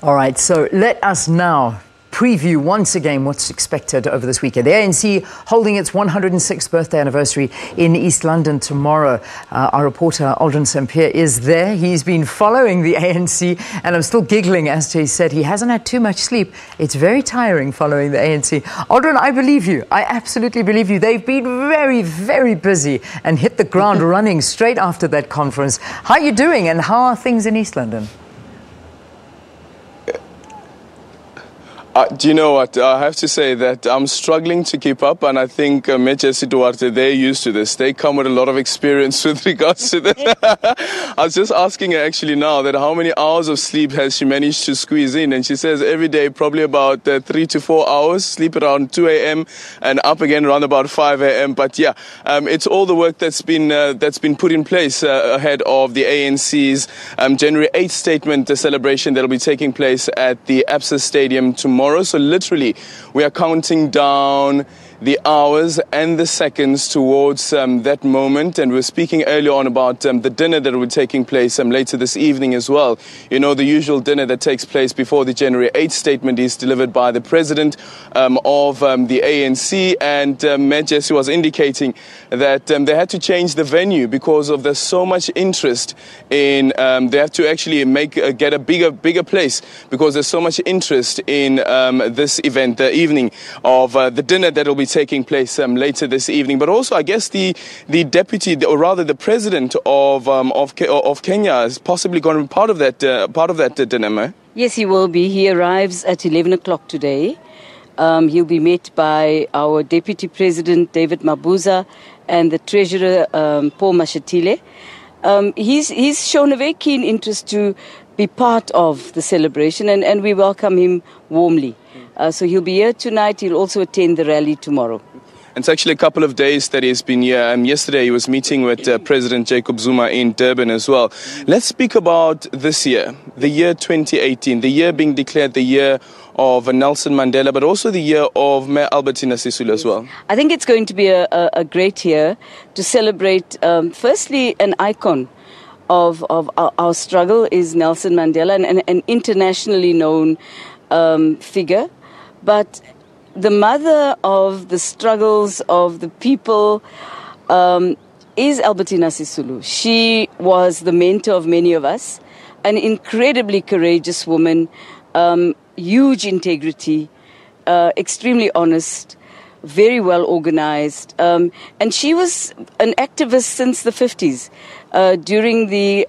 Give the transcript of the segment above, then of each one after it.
All right, so let us now preview once again what's expected over this weekend. The ANC holding its 106th birthday anniversary in East London tomorrow. Our reporter Aldrin Sampear is there. He's been following the ANC, and I'm still giggling as he said he hasn't had too much sleep. It's very tiring following the ANC. Aldrin, I believe you. I absolutely believe you. They've been very, very busy and hit the ground running straight after that conference. How are you doing, and how are things in East London? Do you know what? I have to say that I'm struggling to keep up, and I think Jessie Duarte, they're used to this. They come with a lot of experience with regards to this. I was just asking her actually now that how many hours of sleep has she managed to squeeze in, and she says every day probably about 3 to 4 hours, sleep around 2 a.m. and up again around about 5 a.m. But yeah, it's all the work that's been put in place ahead of the ANC's January 8th statement, the celebration that will be taking place at the Absa Stadium tomorrow. So literally, we are counting down the hours and the seconds towards that moment. And we were speaking earlier on about the dinner that will be taking place later this evening as well. You know, the usual dinner that takes place before the January 8th statement is delivered by the president of the ANC. And Jessie was indicating that they had to change the venue because of there's so much interest in, they have to actually get a bigger place because there's so much interest in this event, the evening of the dinner that will be taking place later this evening. But also, I guess the deputy, or rather the president of Kenya, is possibly going to be part of that dinner. Yes, he will be. He arrives at 11 o'clock today. He'll be met by our deputy president David Mabuza and the treasurer Paul Mashatile. He's shown a very keen interest to be part of the celebration, and we welcome him warmly. So he'll be here tonight. He'll also attend the rally tomorrow. It's actually a couple of days that he's been here. Yesterday he was meeting with President Jacob Zuma in Durban as well. Let's speak about this year, the year 2018, the year being declared the year of Nelson Mandela, but also the year of Mayor Albertina Sisulu as well. I think it's going to be a great year to celebrate, firstly, an icon of our struggle is Nelson Mandela, an internationally known figure. But the mother of the struggles of the people is Albertina Sisulu. She was the mentor of many of us, an incredibly courageous woman, huge integrity, extremely honest, very well organized. And she was an activist since the 50s, during the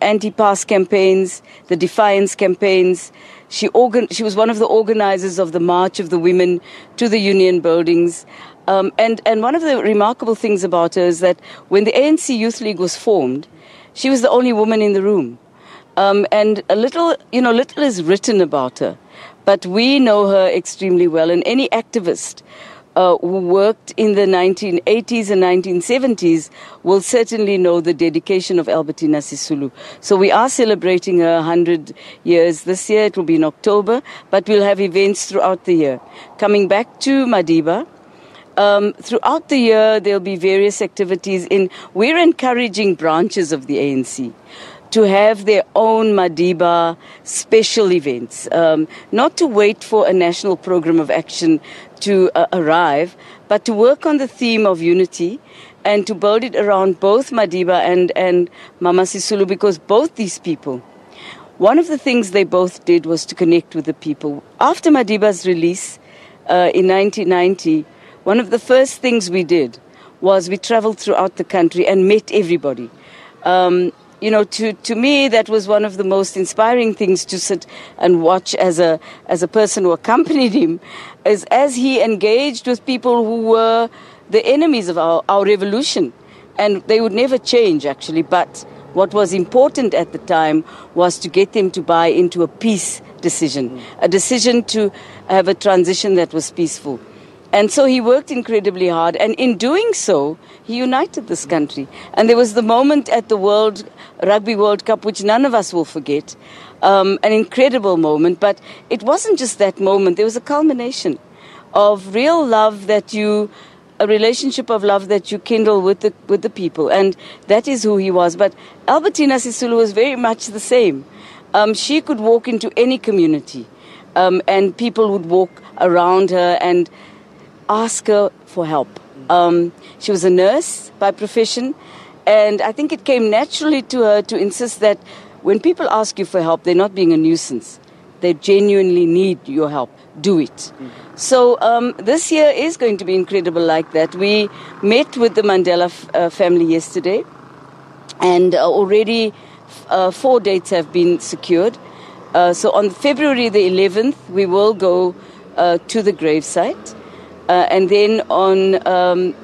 anti-pass campaigns, the defiance campaigns. She was one of the organizers of the March of the Women to the Union buildings. And one of the remarkable things about her is that when the ANC Youth League was formed, she was the only woman in the room. And little is written about her. But we know her extremely well. And any activist who worked in the 1980s and 1970s will certainly know the dedication of Albertina Sisulu. So we are celebrating her 100 years this year. It will be in October, but we'll have events throughout the year. Coming back to Madiba, throughout the year there'll be various activities. We're encouraging branches of the ANC to have their own Madiba special events, not to wait for a national program of action to arrive, but to work on the theme of unity and to build it around both Madiba and Mama Sisulu, because both these people, one of the things they both did was to connect with the people. After Madiba's release in 1990, one of the first things we did was we traveled throughout the country and met everybody. To me, that was one of the most inspiring things to sit and watch as a person who accompanied him, as he engaged with people who were the enemies of our revolution. And they would never change, actually. But what was important at the time was to get them to buy into a peace decision, a decision to have a transition that was peaceful. And so he worked incredibly hard, and in doing so, he united this country. And there was the moment at the Rugby World Cup, which none of us will forget, an incredible moment. But it wasn't just that moment. There was a culmination of real love a relationship of love that you kindle with the people. And that is who he was. But Albertina Sisulu was very much the same. She could walk into any community, and people would walk around her and ask her for help. She was a nurse by profession, and I think it came naturally to her to insist that when people ask you for help, they're not being a nuisance. They genuinely need your help. Do it. So this year is going to be incredible like that. We met with the Mandela family yesterday, and already 4 dates have been secured. So on February the 11th, we will go to the gravesite. And then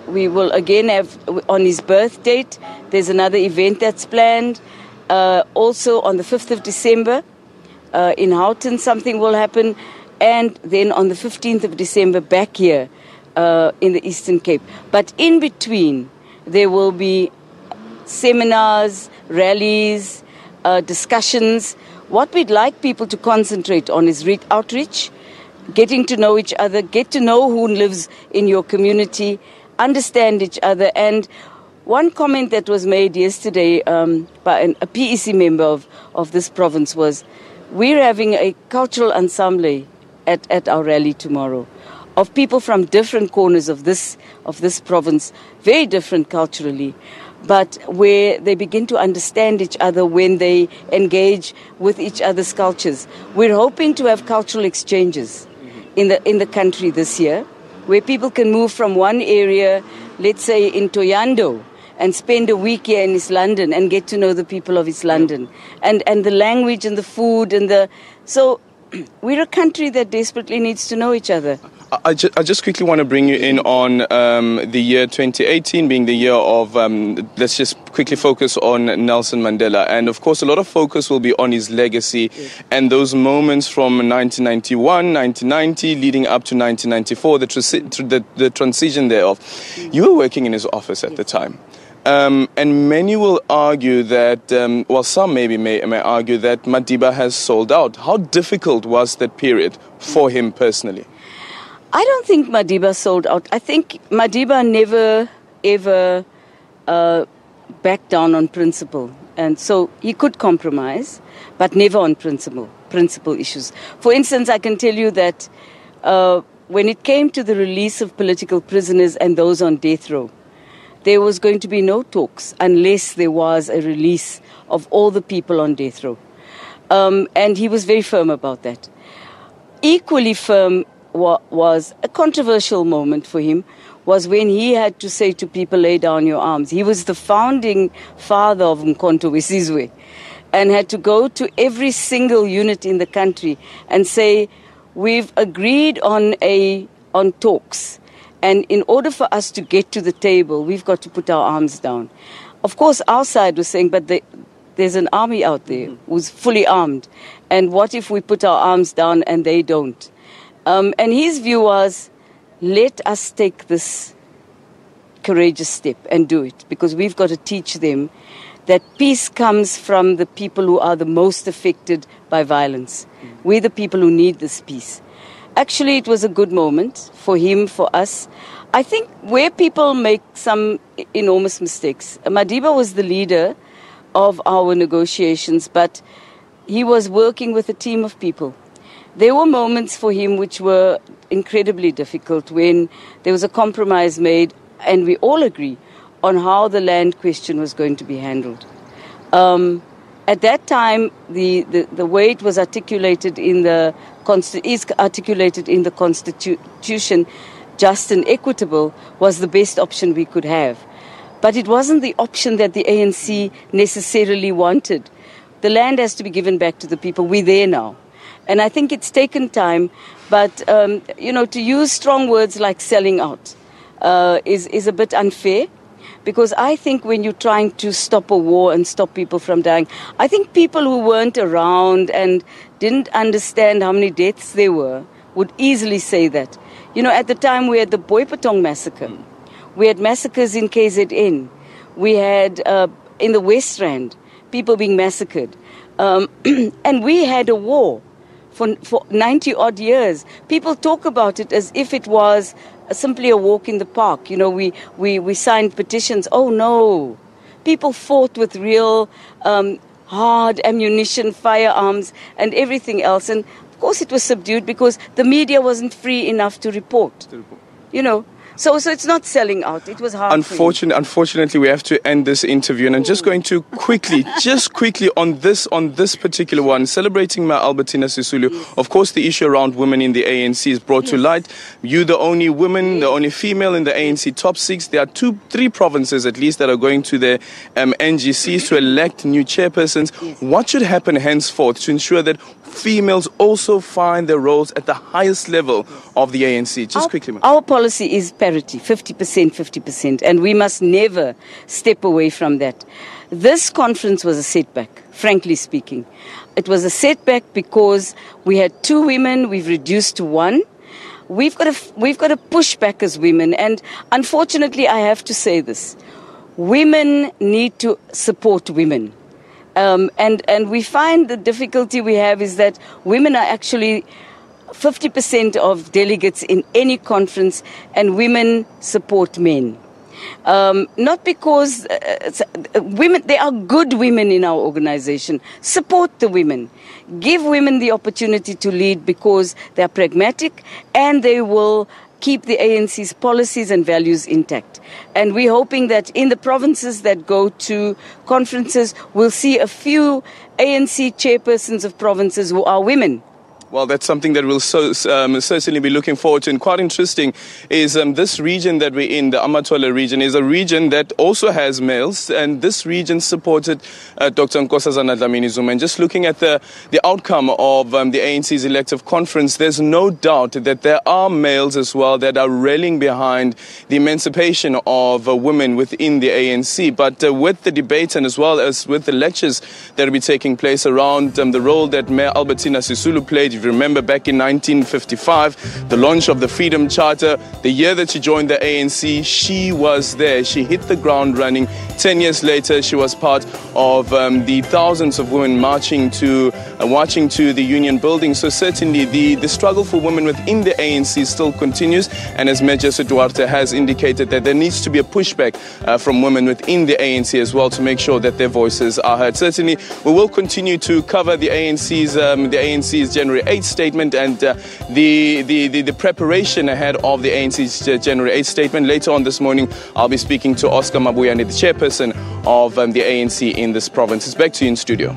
we will again have, on his birth date, there's another event that's planned. Also on the 5th of December, in Houghton, something will happen. And then on the 15th of December, back here in the Eastern Cape. But in between, there will be seminars, rallies, discussions. What we'd like people to concentrate on is outreach, getting to know each other, get to know who lives in your community, understand each other. And one comment that was made yesterday by a PEC member of this province was, we're having a cultural ensemble at our rally tomorrow of people from different corners of this province, very different culturally, but where they begin to understand each other when they engage with each other's cultures. We're hoping to have cultural exchanges in the country this year, where people can move from one area, let's say in Toyando, and spend a week here in East London and get to know the people of East London, and the language and the food so we're a country that desperately needs to know each other. I just quickly want to bring you in on the year 2018 being the year of, let's just quickly focus on Nelson Mandela. And of course, a lot of focus will be on his legacy and those moments from 1991, 1990, leading up to 1994, the transition thereof. You were working in his office at the time. And many will argue that, some may argue that Madiba has sold out. How difficult was that period for him personally? I don't think Madiba sold out. I think Madiba never, ever backed down on principle. And so he could compromise, but never on principle issues. For instance, I can tell you that when it came to the release of political prisoners and those on death row, there was going to be no talks unless there was a release of all the people on death row. And he was very firm about that. Equally firm was a controversial moment for him, was when he had to say to people, lay down your arms. He was the founding father of Mkhonto Wesizwe and had to go to every single unit in the country and say, we've agreed on talks. And in order for us to get to the table, we've got to put our arms down. Of course, our side was saying, but there's an army out there who's fully armed. And what if we put our arms down and they don't? And his view was, let us take this courageous step and do it, because we've got to teach them that peace comes from the people who are the most affected by violence. We're the people who need this peace. Actually, it was a good moment for him, for us. I think where people make some enormous mistakes, Madiba was the leader of our negotiations, but he was working with a team of people. There were moments for him which were incredibly difficult when there was a compromise made, and we all agree on how the land question was going to be handled. At that time, the way it was articulated is articulated in the Constitution, just and equitable, was the best option we could have. But it wasn't the option that the ANC necessarily wanted. The land has to be given back to the people. We're there now. And I think it's taken time, but, to use strong words like selling out is a bit unfair. Because I think when you're trying to stop a war and stop people from dying, I think people who weren't around and didn't understand how many deaths there were would easily say that. At the time we had the Boipatong massacre. We had massacres in KZN. We had, in the West Rand, people being massacred. And we had a war for 90-odd years. People talk about it as if it was simply a walk in the park. We signed petitions. Oh, no. People fought with real hard ammunition, firearms, and everything else. And of course it was subdued because the media wasn't free enough to report. You know. So it's not selling out. It was hard. Unfortunately, we have to end this interview, and I'm just going to quickly on this particular one, celebrating Ma Albertina Sisulu. Yes. Of course, the issue around women in the ANC is brought to light. You, the only woman, the only female in the ANC top 6. There are 3 provinces at least that are going to the NGCs to elect new chairpersons. Yes. What should happen henceforth to ensure that females also find their roles at the highest level of the ANC? Just quickly. Our policy is parity, 50%, 50%, and we must never step away from that. This conference was a setback, frankly speaking. It was a setback because we had 2 women, we've reduced to 1. We've got to push back as women, and unfortunately I have to say this. Women need to support women. And we find the difficulty we have is that women are actually 50% of delegates in any conference, and women support men. Not because women, there are good women in our organization. Support the women. Give women the opportunity to lead because they are pragmatic and they will keep the ANC's policies and values intact. And we're hoping that in the provinces that go to conferences, we'll see a few ANC chairpersons of provinces who are women. Well, that's something that we'll certainly be looking forward to. And quite interesting is this region that we're in, the Amatola region, is a region that also has males. And this region supported Dr. Nkosazana Dlamini-Zuma. And just looking at the outcome of the ANC's elective conference, there's no doubt that there are males as well that are rallying behind the emancipation of women within the ANC. But with the debate and as well as with the lectures that will be taking place around the role that Mayor Albertina Sisulu played. If you remember back in 1955, the launch of the Freedom Charter, the year that she joined the ANC, she was there. She hit the ground running. 10 years later, she was part of the thousands of women marching to the Union building. So certainly the struggle for women within the ANC still continues. And as Mayor Jessie Duarte has indicated, that there needs to be a pushback from women within the ANC as well to make sure that their voices are heard. Certainly, we will continue to cover the ANC's January 8th statement and the preparation ahead of the ANC's January 8th statement. Later on this morning, I'll be speaking to Oscar Mabuyane, the chairperson of the ANC in this province. It's back to you in studio.